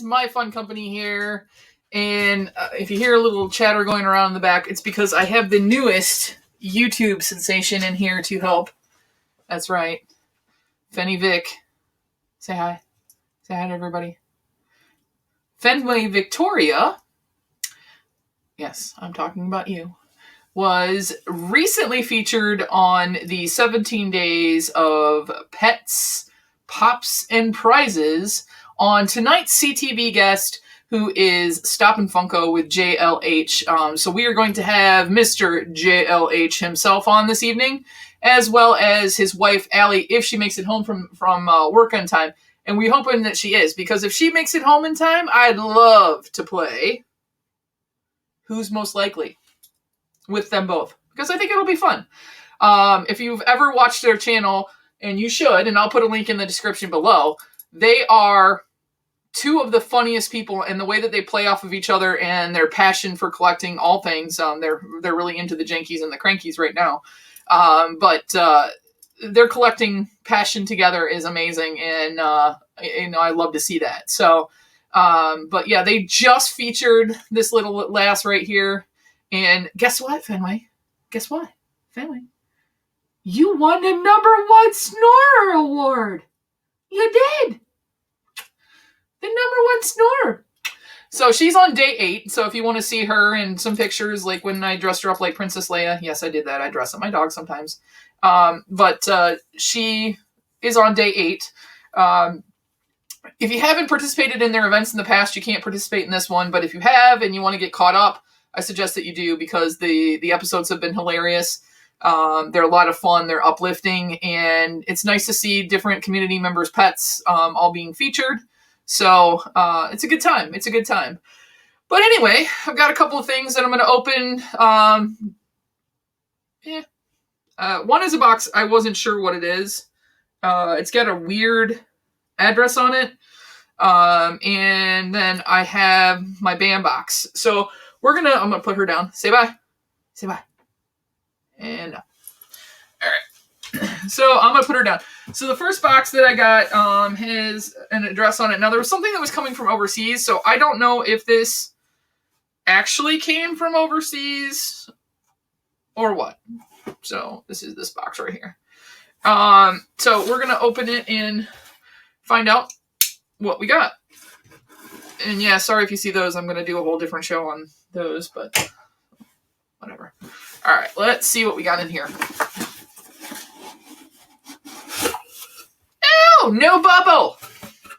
guys, my fun company here. And if you hear a little chatter going around in the back, it's because I have the newest YouTube sensation in here to help. That's right. Fenny Vic. Say hi. Say hi to everybody. Fenway Victoria, yes, I'm talking about you, was recently featured on the 17 Days of Pets, Pops, and Prizes on tonight's CTV guest, who is Stoppin' Funko with JLH. So we are going to have Mr. JLH himself on this evening, as well as his wife, Alli, if she makes it home from work on time. And we're hoping that she is, because if she makes it home in time, I'd love to play Who's Most Likely with them both, because I think it'll be fun. If you've ever watched their channel, and you should, and I'll put a link in the description below, they are two of the funniest people, and the way that they play off of each other and their passion for collecting all things. They're really into the jankies and the crankies right now. But their collecting passion together is amazing, and I love to see that. So, but yeah, they just featured this little lass right here, and guess what, Fenway? Guess what, Fenway? You won the #1 Snorer Award. You did. The #1 Snorer. So she's on day 8. So if you want to see her in some pictures, like when I dressed her up like Princess Leia, yes, I did that. I dress up my dog sometimes. But she is on day 8. If you haven't participated in their events in the past, you can't participate in this one. But if you have and you want to get caught up, I suggest that you do, because the episodes have been hilarious. They're a lot of fun. They're uplifting. And it's nice to see different community members' pets all being featured. So it's a good time. It's a good time. But anyway, I've got a couple of things that I'm going to open. One is a box. I wasn't sure what it is. It's got a weird address on it. And then I have my Bam box. So I'm going to put her down. Say bye. Say bye. And all right. So I'm going to put her down. So the first box that I got has an address on it. Now, there was something that was coming from overseas, so I don't know if this actually came from overseas or what. So this is this box right here. So we're going to open it and find out what we got. And yeah, sorry if you see those. I'm going to do a whole different show on those, but whatever. All right, let's see what we got in here. Oh, no bubble.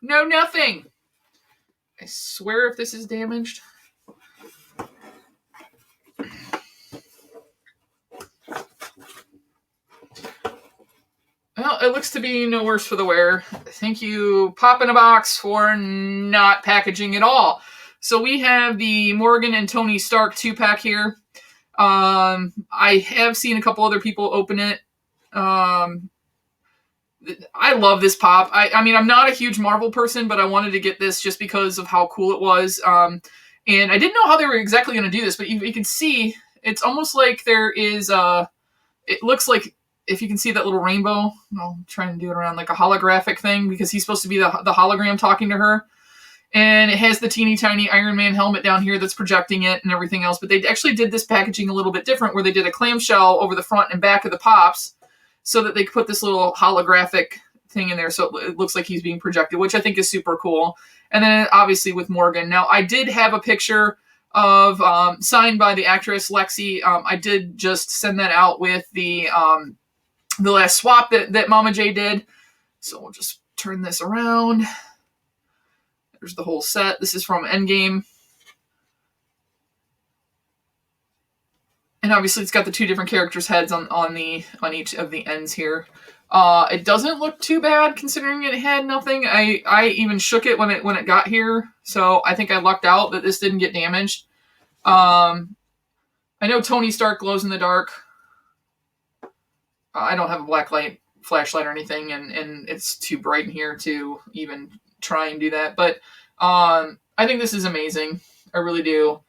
No nothing. I swear if this is damaged. Well, it looks to be no worse for the wear. Thank you, Pop in a Box, for not packaging at all. So we have the Morgan and Tony Stark 2-pack here. I have seen a couple other people open it. I love this pop. I mean, I'm not a huge Marvel person, but I wanted to get this just because of how cool it was. And I didn't know how they were exactly going to do this, but you can see it's almost like there is it looks like, if you can see that little rainbow, I'll try and do it around like a holographic thing, because he's supposed to be the hologram talking to her. And it has the teeny tiny Iron Man helmet down here that's projecting it and everything else. But they actually did this packaging a little bit different, where they did a clamshell over the front and back of the pops, so that they could put this little holographic thing in there, so it looks like he's being projected, which I think is super cool. And then obviously with Morgan. Now, I did have a picture of signed by the actress Lexi. I did just send that out with the last swap that Mama J did. So we'll just turn this around. There's the whole set. This is from Endgame. And obviously it's got the 2 different characters' heads on each of the ends here. It doesn't look too bad considering it had nothing. I even shook it when it got here, so I think I lucked out that this didn't get damaged. I know Tony Stark glows in the dark. I don't have a black light flashlight or anything, and it's too bright in here to even try and do that. But I think this is amazing. I really do.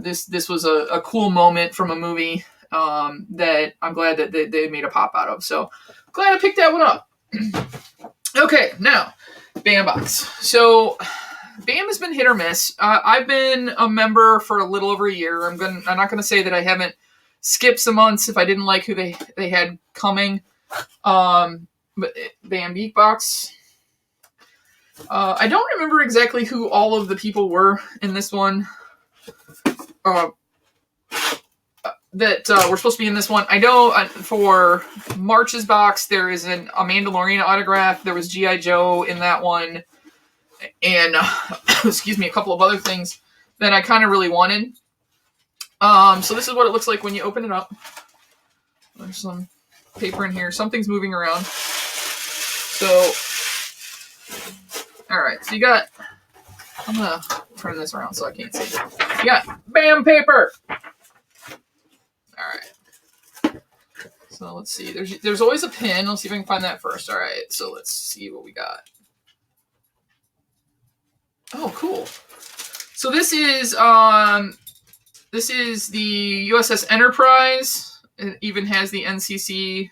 This was a cool moment from a movie that I'm glad that they made a pop out of. So glad I picked that one up. Okay, now Bam box. So BAM has been hit or miss. I've been a member for a little over a year. I'm not gonna say that I haven't skipped some months if I didn't like who they had coming. But Bam Geek Box. I don't remember exactly who all of the people were in this one. That were supposed to be in this one. I know for March's box there is a Mandalorian autograph. There was G.I. Joe in that one, and excuse me, a couple of other things that I kind of really wanted. So this is what it looks like when you open it up. There's some paper in here. Something's moving around. So, all right. So you got. I'm gonna turn this around so I can't see. You got BAM paper. All right. So let's see. There's always a pin. Let's see if I can find that first. All right. So let's see what we got. Oh, cool. So this is the USS Enterprise. It even has the NCC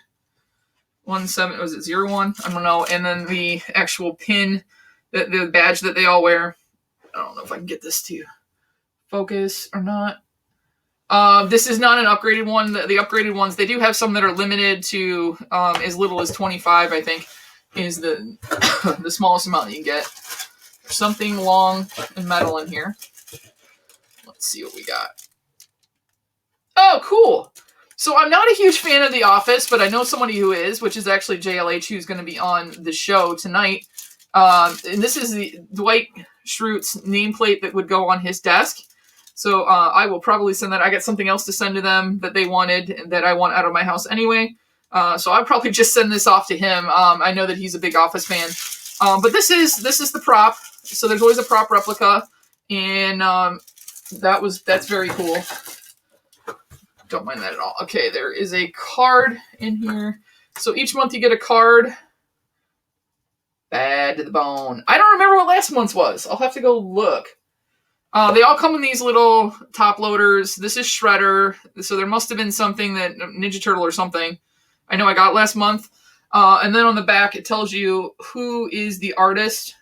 17. Was it 01? I don't know. And then the actual pin, the badge that they all wear. I don't know if I can get this to focus or not. This is not an upgraded one. The upgraded ones, they do have some that are limited to as little as 25, I think, is the the smallest amount that you can get. There's something long and metal in here. Let's see what we got. Oh, cool. So I'm not a huge fan of The Office, but I know somebody who is, which is actually JLH, who's going to be on the show tonight. And this is the Dwight Schrute's nameplate that would go on his desk. So I will probably send that. I got something else to send to them that they wanted and that I want out of my house anyway. So I'll probably just send this off to him. I know that he's a big Office fan. But this is the prop. So there's always a prop replica. And that's very cool. Don't mind that at all. Okay, there is a card in here. So each month you get a card. Bad to the bone. I don't remember what last month's was. I'll have to go look. They all come in these little top loaders. This is Shredder. So there must have been something that Ninja Turtle or something. I know I got last month. And then on the back, it tells you who is the artist.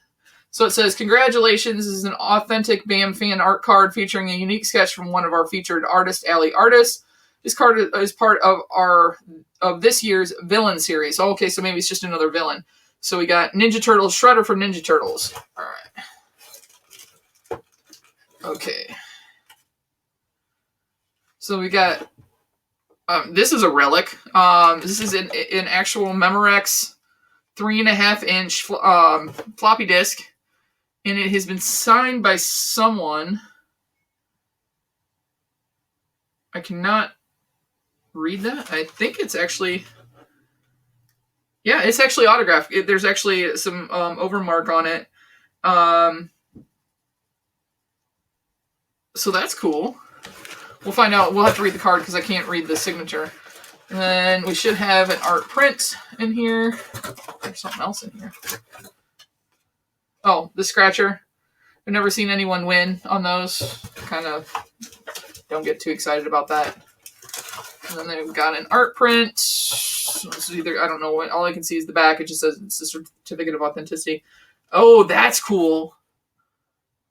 So it says, congratulations, this is an authentic BAM fan art card featuring a unique sketch from one of our featured artists, Alli artists. This card is part of this year's villain series. Oh, okay, so maybe it's just another villain. So we got Ninja Turtles, Shredder from Ninja Turtles. All right. Okay. So we got, this is a relic. This is an actual Memorex 3.5-inch floppy disk. And it has been signed by someone. I cannot read that. I think it's actually... Yeah, it's actually autographed. There's actually some overmark on it. So that's cool. We'll find out. We'll have to read the card because I can't read the signature. And then we should have an art print in here. There's something else in here. Oh, the scratcher. I've never seen anyone win on those. Kind of don't get too excited about that. And then they've got an art print. This is either, I don't know what, all I can see is the back. It just says it's a certificate of authenticity. Oh, that's cool.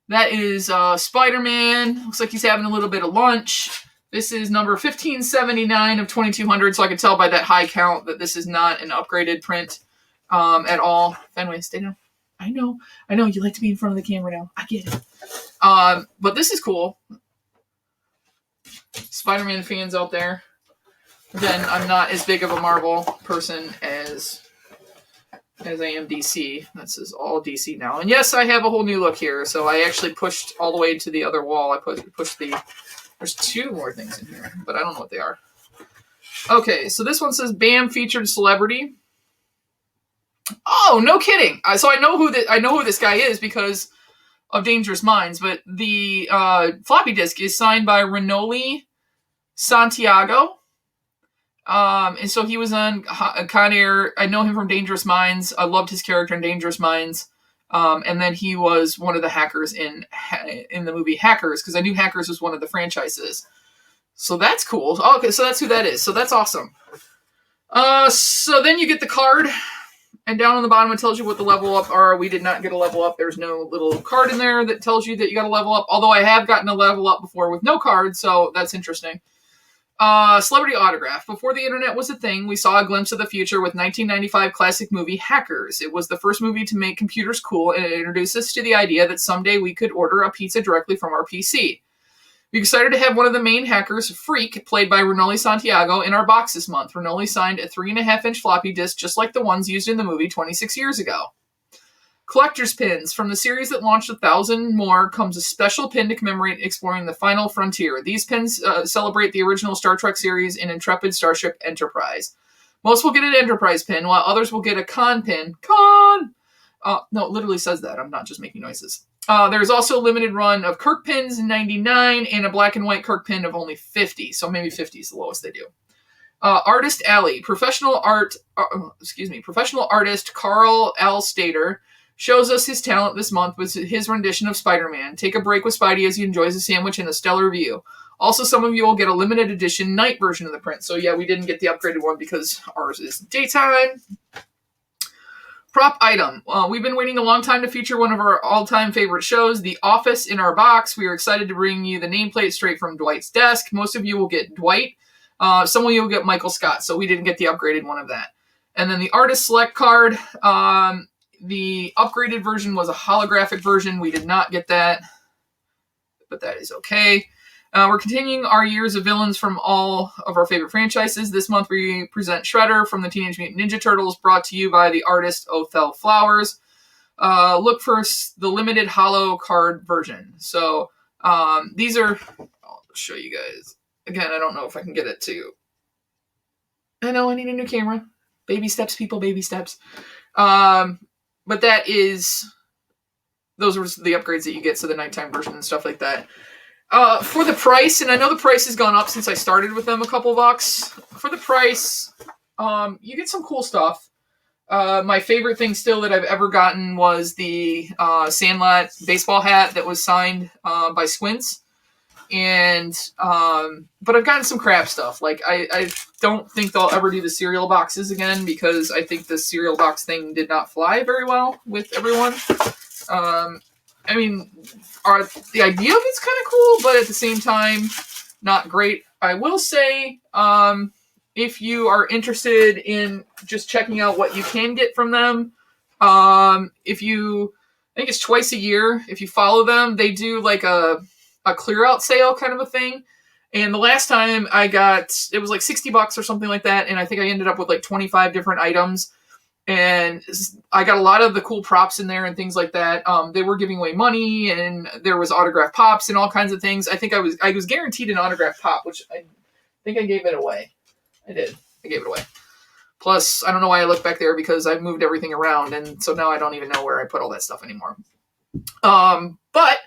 That is Spider-Man. Looks like he's having a little bit of lunch. This is number 1579 of 2200, so I can tell by that high count that this is not an upgraded print at all. Fenway, stay down. I know, you like to be in front of the camera now. I get it. But this is cool. Spider-Man fans out there. Again, I'm not as big of a Marvel person as I am DC. This is all DC now. And yes, I have a whole new look here. So I actually pushed all the way to the other wall. I pushed the... There's two more things in here, but I don't know what they are. Okay, so this one says BAM featured celebrity. Oh, no kidding! So I know who this guy is because of Dangerous Minds. But the floppy disk is signed by Renoli Santiago. And so he was on Con Air. I know him from Dangerous Minds. I loved his character in Dangerous Minds. And then he was one of the hackers in the movie Hackers, because I knew Hackers was one of the franchises. So that's cool. Oh, okay, so that's who that is. So that's awesome. So then you get the card, And down on the bottom, it tells you what the level up are. We did not get a level up. There's no little card in there that tells you that you got a level up. Although I have gotten a level up before with no card, so that's interesting. Celebrity autograph. Before the internet was a thing, we saw a glimpse of the future with 1995 classic movie Hackers. It was the first movie to make computers cool, and it introduced us to the idea that someday we could order a pizza directly from our PC. We're excited to have one of the main hackers, Freak, played by Renoli Santiago, in our box this month. Renoli signed a 3.5-inch floppy disk just like the ones used in the movie 26 years ago. Collector's pins. From the series that launched 1,000 more comes a special pin to commemorate exploring the final frontier. These pins celebrate the original Star Trek series in Intrepid Starship Enterprise. Most will get an Enterprise pin, while others will get a Con pin. Con! No, it literally says that. I'm not just making noises. There's also a limited run of Kirk pins in 99 and a black and white Kirk pin of only 50. So maybe 50 is the lowest they do. Artist Alli. Professional artist Carl Alstater shows us his talent this month with his rendition of Spider-Man. Take a break with Spidey as he enjoys a sandwich and a stellar view. Also, some of you will get a limited edition night version of the print. So yeah, we didn't get the upgraded one because ours is daytime. Prop item. We've been waiting a long time to feature one of our all-time favorite shows, The Office, in our box. We are excited to bring you the nameplate straight from Dwight's desk. Most of you will get Dwight. Some of you will get Michael Scott, so we didn't get the upgraded one of that. And then the Artist Select card. The upgraded version was a holographic version. We did not get that, but that is okay. We're continuing our years of villains from all of our favorite franchises. This month we present Shredder from the Teenage Mutant Ninja Turtles, brought to you by the artist Othel Flowers. Look for the limited holo card version. So these are, I'll show you guys. Again, I don't know if I can get it to. I know I need a new camera. Baby steps, people, baby steps. But that is, those were the upgrades that you get, so the nighttime version and stuff like that. For the price, and I know the price has gone up since I started with them a couple bucks. For the price, you get some cool stuff. My favorite thing still that I've ever gotten was the Sandlot baseball hat that was signed by Squints. And but I've gotten some crap stuff. Like I don't think they'll ever do the cereal boxes again because I think the cereal box thing did not fly very well with everyone. I mean, the idea of it's kind of cool, but at the same time, not great. I will say, if you are interested in just checking out what you can get from them, I think it's twice a year. If you follow them, they do like a clear out sale kind of a thing. And the last time I got, it was like $60 or something like that. And I think I ended up with like 25 different items. And I got a lot of the cool props in there and things like that. They were giving away money, and there was autographed pops and all kinds of things. I think I was guaranteed an autographed pop, which I think I gave it away. I did. I gave it away. Plus, I don't know why I look back there because I moved everything around, and so now I don't even know where I put all that stuff anymore. But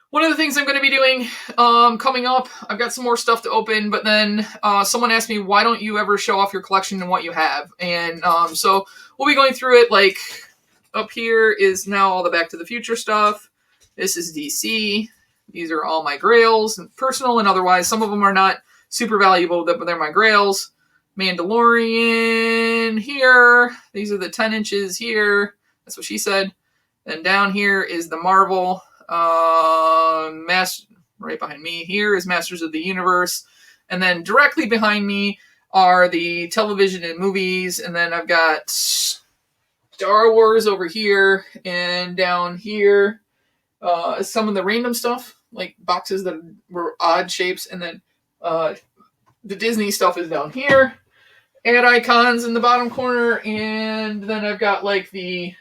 one of the things I'm going to be doing coming up, I've got some more stuff to open, but then someone asked me, why don't you ever show off your collection and what you have? And so we'll be going through it. Like, up here is now all the Back to the Future stuff. This is DC. These are all my grails, personal and otherwise. Some of them are not super valuable, but they're my grails. Mandalorian here. These are the 10 inches here. That's what she said. And down here is the Marvel. Right behind me here is Masters of the Universe, and then directly behind me are the television and movies, and then I've got Star Wars over here, and down here some of the random stuff, like boxes that were odd shapes, and then the Disney stuff is down here, ad icons in the bottom corner, and then I've got like the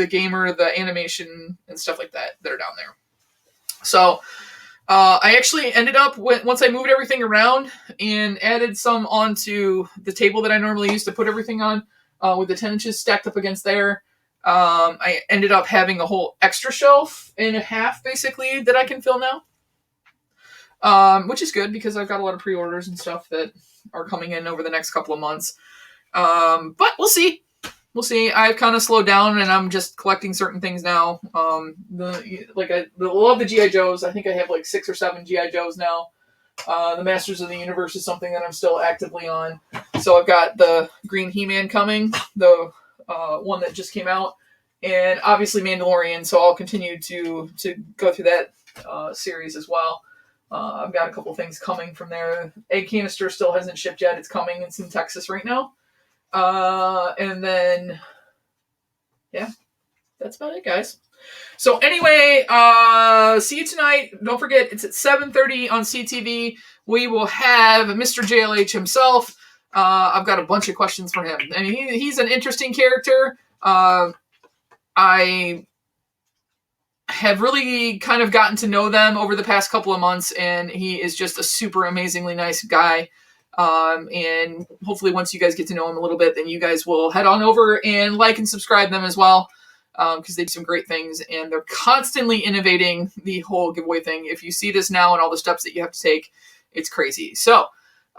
gamer, the animation and stuff like that are down there. So I actually ended up once I moved everything around and added some onto the table that I normally use to put everything on, with the 10 inches stacked up against there. I ended up having a whole extra shelf and a half basically that I can fill now. Which is good because I've got a lot of pre-orders and stuff that are coming in over the next couple of months. But we'll see. We'll see. I've kind of slowed down and I'm just collecting certain things now. I love the G.I. Joes. I think I have like 6 or 7 G.I. Joes now. The Masters of the Universe is something that I'm still actively on. So I've got the Green He-Man coming, the one that just came out, and obviously Mandalorian. So I'll continue to go through that series as well. I've got a couple things coming from there. Egg Canister still hasn't shipped yet. It's coming. It's in Texas right now. And then, yeah, that's about it, guys. So anyway, see you tonight. Don't forget, it's at 7:30 on CTV. We will have Mr. JLH himself. I've got a bunch of questions for him. I mean, he's an interesting character. I have really kind of gotten to know them over the past couple of months, and he is just a super amazingly nice guy. And hopefully once you guys get to know him a little bit, then you guys will head on over and like and subscribe them as well, because they do some great things, and they're constantly innovating the whole giveaway thing. If you see this now and all the steps that you have to take, it's crazy. So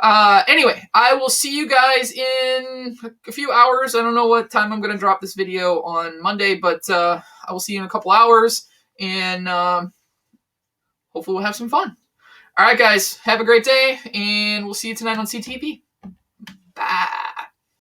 anyway, I will see you guys in a few hours. I don't know what time I'm going to drop this video on Monday, but I will see you in a couple hours, and hopefully we'll have some fun. All right, guys, have a great day, and we'll see you tonight on CTV.